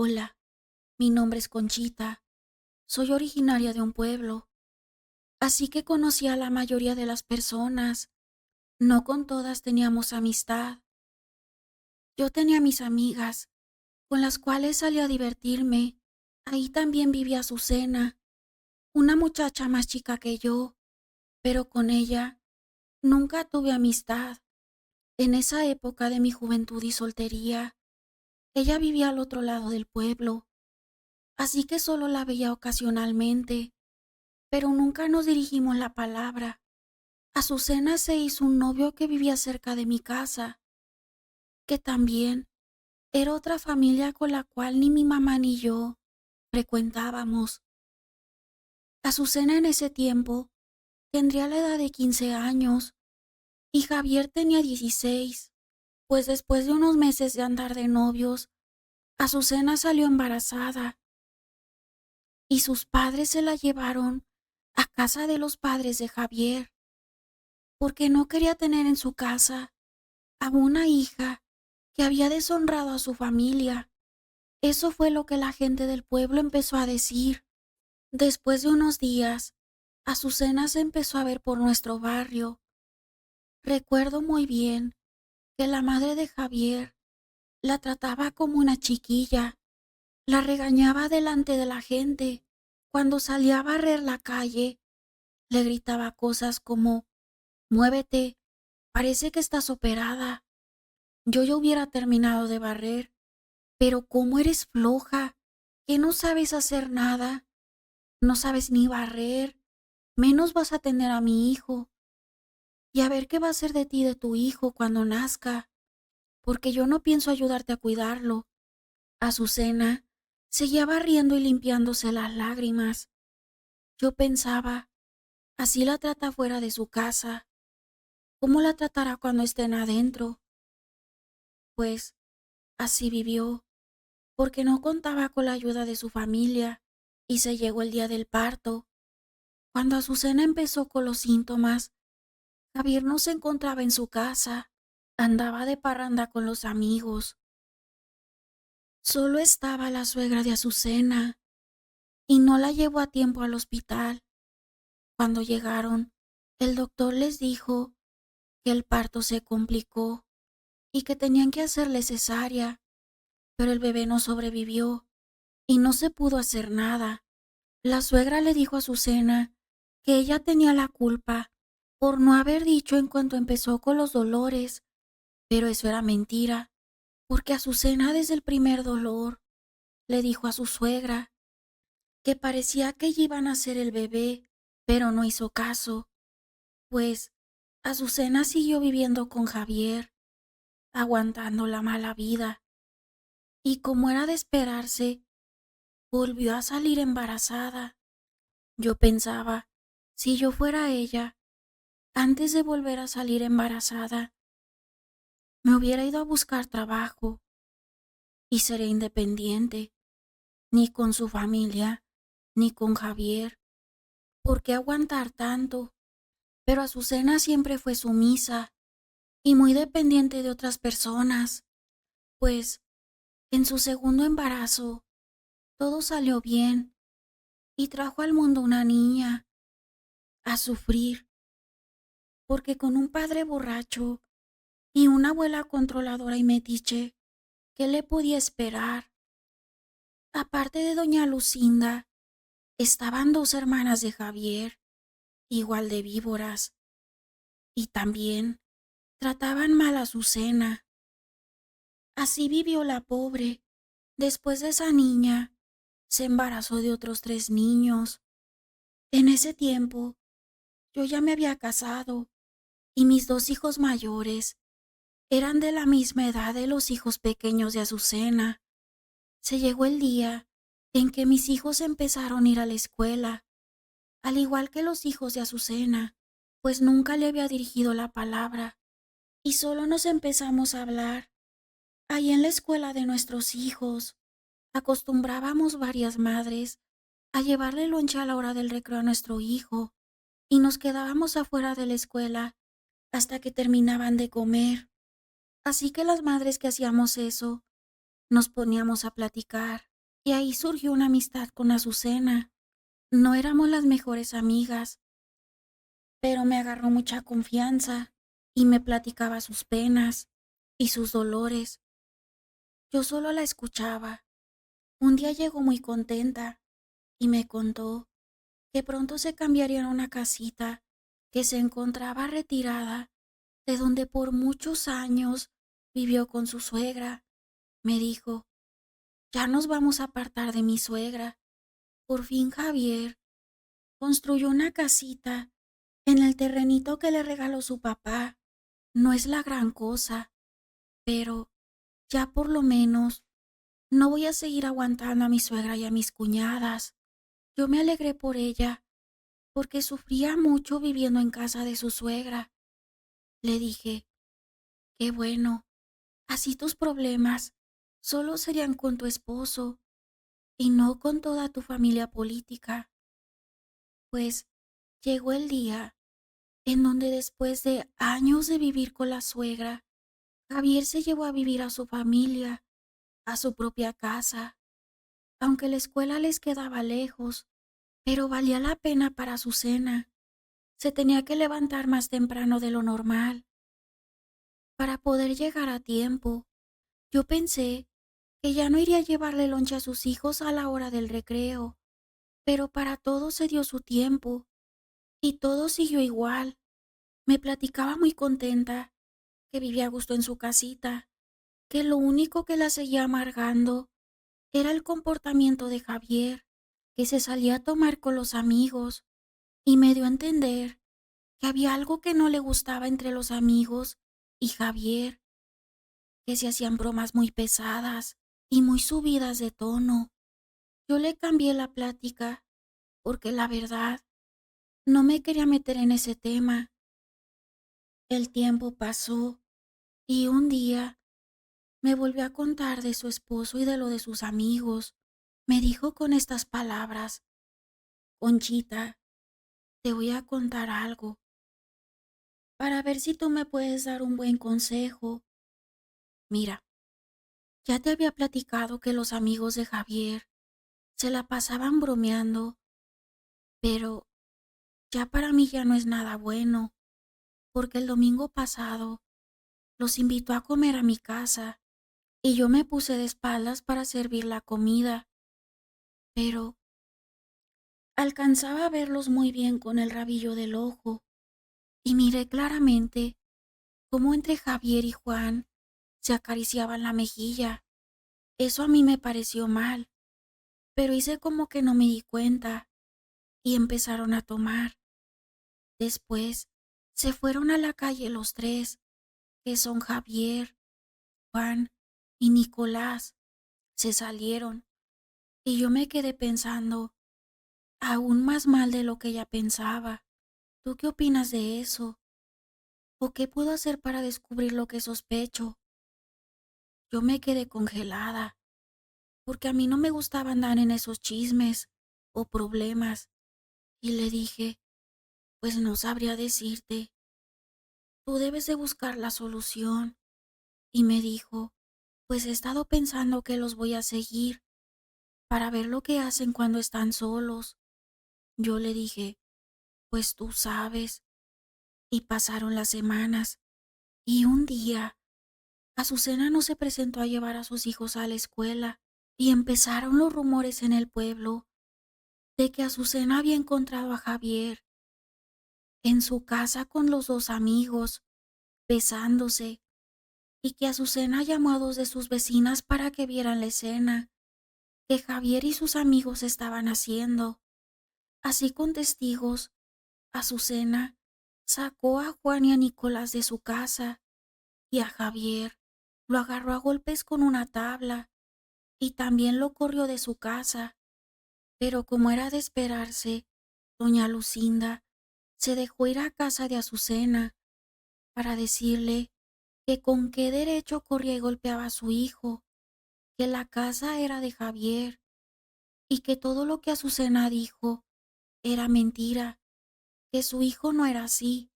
Hola, mi nombre es Conchita. Soy originaria de un pueblo, así que conocí a la mayoría de las personas. No con todas teníamos amistad. Yo tenía mis amigas, con las cuales salía a divertirme. Ahí también vivía Azucena, una muchacha más chica que yo, pero con ella nunca tuve amistad. En esa época de mi juventud y soltería, ella vivía al otro lado del pueblo, así que solo la veía ocasionalmente, pero nunca nos dirigimos la palabra. Azucena se hizo un novio que vivía cerca de mi casa, que también era otra familia con la cual ni mi mamá ni yo frecuentábamos. Azucena en ese tiempo tendría la edad de 15 años y Javier tenía 16, pues después de unos meses de andar de novios, Azucena salió embarazada y sus padres se la llevaron a casa de los padres de Javier, porque no quería tener en su casa a una hija que había deshonrado a su familia. Eso fue lo que la gente del pueblo empezó a decir. Después de unos días, Azucena se empezó a ver por nuestro barrio. Recuerdo muy bien que la madre de Javier la trataba como una chiquilla, la regañaba delante de la gente. Cuando salía a barrer la calle, le gritaba cosas como: muévete, parece que estás operada. Yo ya hubiera terminado de barrer, pero ¿cómo eres floja? ¿Que no sabes hacer nada? No sabes ni barrer, menos vas a tener a mi hijo. Y a ver qué va a ser de ti y de tu hijo cuando nazca, porque yo no pienso ayudarte a cuidarlo. Azucena seguía barriendo y limpiándose las lágrimas. Yo pensaba, así la trata fuera de su casa, ¿cómo la tratará cuando estén adentro? Pues así vivió, porque no contaba con la ayuda de su familia, y se llegó el día del parto. Cuando Azucena empezó con los síntomas, Javier no se encontraba en su casa, andaba de parranda con los amigos. Solo estaba la suegra de Azucena y no la llevó a tiempo al hospital. Cuando llegaron, el doctor les dijo que el parto se complicó y que tenían que hacerle cesárea, pero el bebé no sobrevivió y no se pudo hacer nada. La suegra le dijo a Azucena que ella tenía la culpa por no haber dicho en cuanto empezó con los dolores, pero eso era mentira, porque Azucena desde el primer dolor le dijo a su suegra que parecía que ella iba a nacer el bebé, pero no hizo caso, pues Azucena siguió viviendo con Javier, aguantando la mala vida, y como era de esperarse, volvió a salir embarazada. Yo pensaba, si yo fuera ella, antes de volver a salir embarazada, me hubiera ido a buscar trabajo y seré independiente, ni con su familia, ni con Javier. ¿Por qué aguantar tanto? Pero Azucena siempre fue sumisa y muy dependiente de otras personas, pues en su segundo embarazo todo salió bien y trajo al mundo una niña a sufrir, porque con un padre borracho y una abuela controladora y metiche, ¿qué le podía esperar? Aparte de doña Lucinda, estaban dos hermanas de Javier, igual de víboras, y también trataban mal a Azucena. Así vivió la pobre. Después de esa niña, se embarazó de otros 3 niños. En ese tiempo, yo ya me había casado y mis 2 hijos mayores eran de la misma edad de los hijos pequeños de Azucena. Se llegó el día en que mis hijos empezaron a ir a la escuela, al igual que los hijos de Azucena, pues nunca le había dirigido la palabra y solo nos empezamos a hablar. Ahí en la escuela de nuestros hijos, acostumbrábamos varias madres a llevarle lonche a la hora del recreo a nuestro hijo y nos quedábamos afuera de la escuela hasta que terminaban de comer. Así que las madres que hacíamos eso, nos poníamos a platicar. y ahí surgió una amistad con Azucena. No éramos las mejores amigas, pero me agarró mucha confianza y me platicaba sus penas y sus dolores. Yo solo la escuchaba. Un día llegó muy contenta y me contó que pronto se cambiaría a una casita que se encontraba retirada de donde por muchos años vivió con su suegra. Me dijo, ya nos vamos a apartar de mi suegra. Por fin Javier construyó una casita en el terrenito que le regaló su papá. No es la gran cosa, pero ya por lo menos no voy a seguir aguantando a mi suegra y a mis cuñadas. Yo me alegré por ella, porque sufría mucho viviendo en casa de su suegra. Le dije, qué bueno, así tus problemas solo serían con tu esposo y no con toda tu familia política. Pues llegó el día en donde después de años de vivir con la suegra, Javier se llevó a vivir a su familia, a su propia casa, aunque la escuela les quedaba lejos, pero valía la pena para su cena. Se tenía que levantar más temprano de lo normal para poder llegar a tiempo. Yo pensé que ya no iría a llevarle lonche a sus hijos a la hora del recreo, pero para todo se dio su tiempo y todo siguió igual. Me platicaba muy contenta que vivía a gusto en su casita, que lo único que la seguía amargando era el comportamiento de Javier, que se salía a tomar con los amigos, y me dio a entender que había algo que no le gustaba entre los amigos y Javier, que se hacían bromas muy pesadas y muy subidas de tono. Yo le cambié la plática porque la verdad no me quería meter en ese tema. El tiempo pasó y un día me volvió a contar de su esposo y de lo de sus amigos. Me dijo con estas palabras, Conchita, te voy a contar algo para ver si tú me puedes dar un buen consejo. Mira, ya te había platicado que los amigos de Javier se la pasaban bromeando, pero ya para mí ya no es nada bueno, porque el domingo pasado los invitó a comer a mi casa y yo me puse de espaldas para servir la comida, pero alcanzaba a verlos muy bien con el rabillo del ojo y miré claramente cómo entre Javier y Juan se acariciaban la mejilla. Eso a mí me pareció mal, pero hice como que no me di cuenta y empezaron a tomar. Después se fueron a la calle los tres, que son Javier, Juan y Nicolás. Se salieron y yo me quedé pensando aún más mal de lo que ella pensaba. ¿Tú qué opinas de eso? ¿O qué puedo hacer para descubrir lo que sospecho? Yo me quedé congelada, porque a mí no me gustaba andar en esos chismes o problemas, y le dije, pues no sabría decirte, tú debes de buscar la solución. Y me dijo, pues he estado pensando que los voy a seguir para ver lo que hacen cuando están solos. Yo le dije, pues tú sabes. Y pasaron las semanas, y un día Azucena no se presentó a llevar a sus hijos a la escuela, y empezaron los rumores en el pueblo de que Azucena había encontrado a Javier en su casa con los dos amigos, besándose, y que Azucena llamó a dos de sus vecinas para que vieran la escena que Javier y sus amigos estaban haciendo. Así con testigos, Azucena sacó a Juan y a Nicolás de su casa y a Javier lo agarró a golpes con una tabla y también lo corrió de su casa. Pero como era de esperarse, doña Lucinda se dejó ir a casa de Azucena para decirle que con qué derecho corría y golpeaba a su hijo, que la casa era de Javier y que todo lo que Azucena dijo era mentira, que su hijo no era así,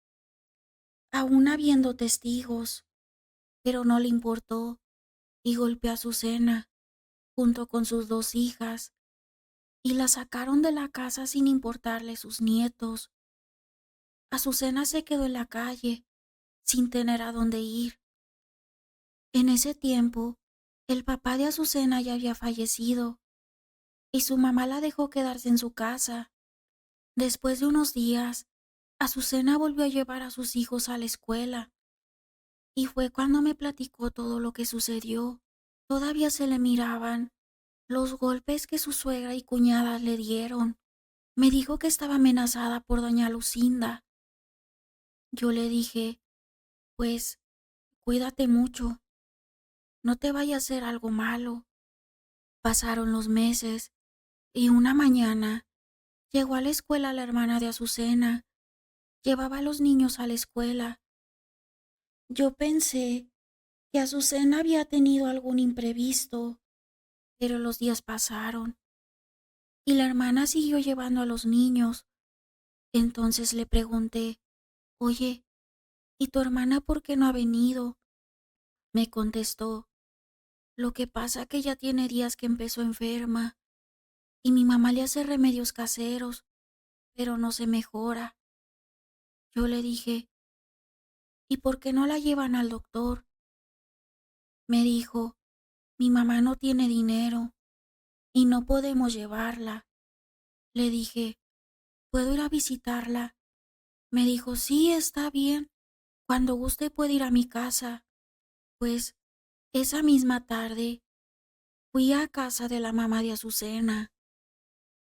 aún habiendo testigos, pero no le importó y golpeó a Azucena. junto con sus 2 hijas, y la sacaron de la casa sin importarle sus nietos. Azucena se quedó en la calle, sin tener a dónde ir. En ese tiempo, el papá de Azucena ya había fallecido, y su mamá la dejó quedarse en su casa. Después de unos días, Azucena volvió a llevar a sus hijos a la escuela, y fue cuando me platicó todo lo que sucedió. Todavía se le miraban los golpes que su suegra y cuñadas le dieron. Me dijo que estaba amenazada por doña Lucinda. Yo le dije, pues, cuídate mucho, no te vaya a hacer algo malo. Pasaron los meses y una mañana llegó a la escuela la hermana de Azucena. Llevaba a los niños a la escuela. Yo pensé que Azucena había tenido algún imprevisto, pero los días pasaron y la hermana siguió llevando a los niños. Entonces le pregunté, oye, ¿y tu hermana por qué no ha venido? Me contestó, lo que pasa que ya tiene días que empezó enferma y mi mamá le hace remedios caseros, pero no se mejora. Yo le dije, ¿y por qué no la llevan al doctor? Me dijo, mi mamá no tiene dinero y no podemos llevarla. Le dije, ¿puedo ir a visitarla? Me dijo, sí, está bien. Cuando guste puede ir a mi casa. Pues esa misma tarde fui a casa de la mamá de Azucena.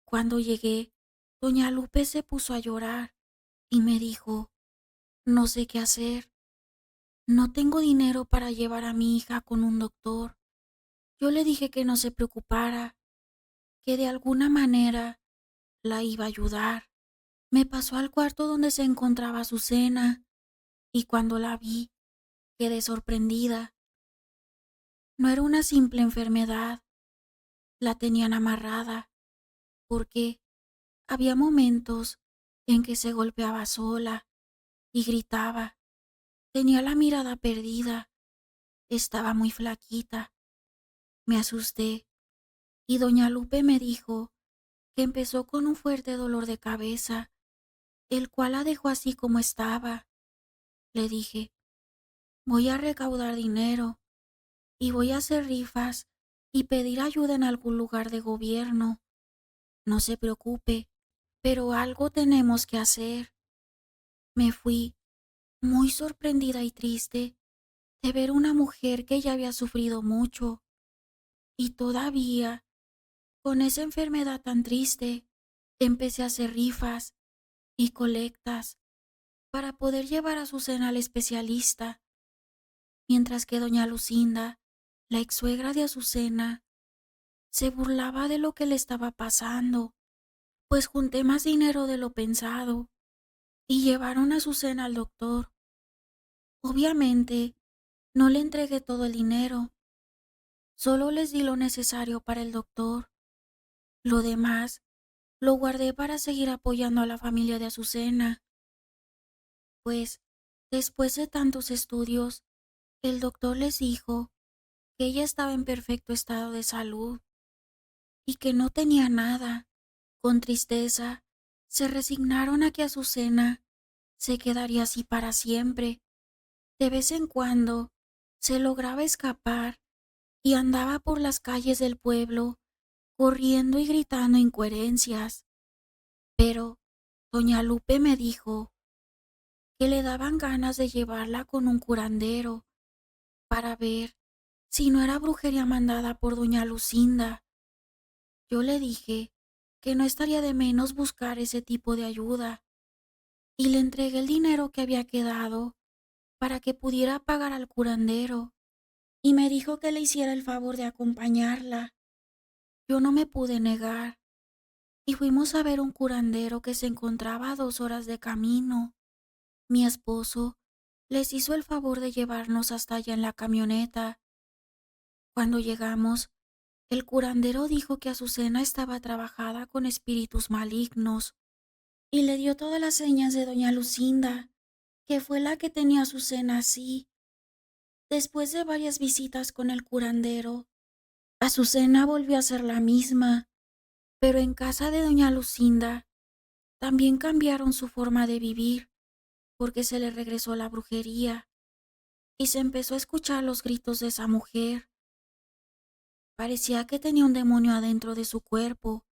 Cuando llegué, doña Lupe se puso a llorar y me dijo, no sé qué hacer. No tengo dinero para llevar a mi hija con un doctor. Yo le dije que no se preocupara, que de alguna manera la iba a ayudar. Me pasó al cuarto donde se encontraba Azucena y cuando la vi, quedé sorprendida. No era una simple enfermedad, la tenían amarrada, porque había momentos en que se golpeaba sola y gritaba. Tenía la mirada perdida, estaba muy flaquita. Me asusté y doña Lupe me dijo que empezó con un fuerte dolor de cabeza, el cual la dejó así como estaba. Le dije, voy a recaudar dinero y voy a hacer rifas y pedir ayuda en algún lugar de gobierno. No se preocupe, pero algo tenemos que hacer. Me fui muy sorprendida y triste de ver una mujer que ya había sufrido mucho y todavía, con esa enfermedad tan triste, empecé a hacer rifas y colectas para poder llevar a su cena al especialista, mientras que doña Lucinda, la ex suegra de Azucena, se burlaba de lo que le estaba pasando, pues junté más dinero de lo pensado y llevaron a Azucena al doctor. Obviamente, no le entregué todo el dinero, solo les di lo necesario para el doctor. Lo demás lo guardé para seguir apoyando a la familia de Azucena, pues después de tantos estudios, el doctor les dijo que ella estaba en perfecto estado de salud y que no tenía nada. Con tristeza, se resignaron a que Azucena se quedaría así para siempre. De vez en cuando, se lograba escapar y andaba por las calles del pueblo, corriendo y gritando incoherencias. Pero doña Lupe me dijo que le daban ganas de llevarla con un curandero para ver si no era brujería mandada por doña Lucinda. Yo le dije que no estaría de menos buscar ese tipo de ayuda y le entregué el dinero que había quedado para que pudiera pagar al curandero y me dijo que le hiciera el favor de acompañarla. Yo no me pude negar y fuimos a ver un curandero que se encontraba a 2 horas de camino. Mi esposo les hizo el favor de llevarnos hasta allá en la camioneta. Cuando llegamos, el curandero dijo que Azucena estaba trabajada con espíritus malignos y le dio todas las señas de doña Lucinda, que fue la que tenía a Azucena así. Después de varias visitas con el curandero, Azucena volvió a ser la misma, pero en casa de doña Lucinda también cambiaron su forma de vivir porque se le regresó la brujería y se empezó a escuchar los gritos de esa mujer. Parecía que tenía un demonio adentro de su cuerpo.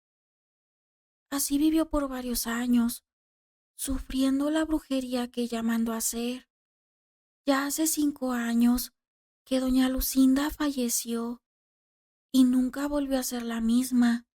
Así vivió por varios años, sufriendo la brujería que ella mandó hacer. Ya hace 5 años que doña Lucinda falleció y nunca volvió a ser la misma.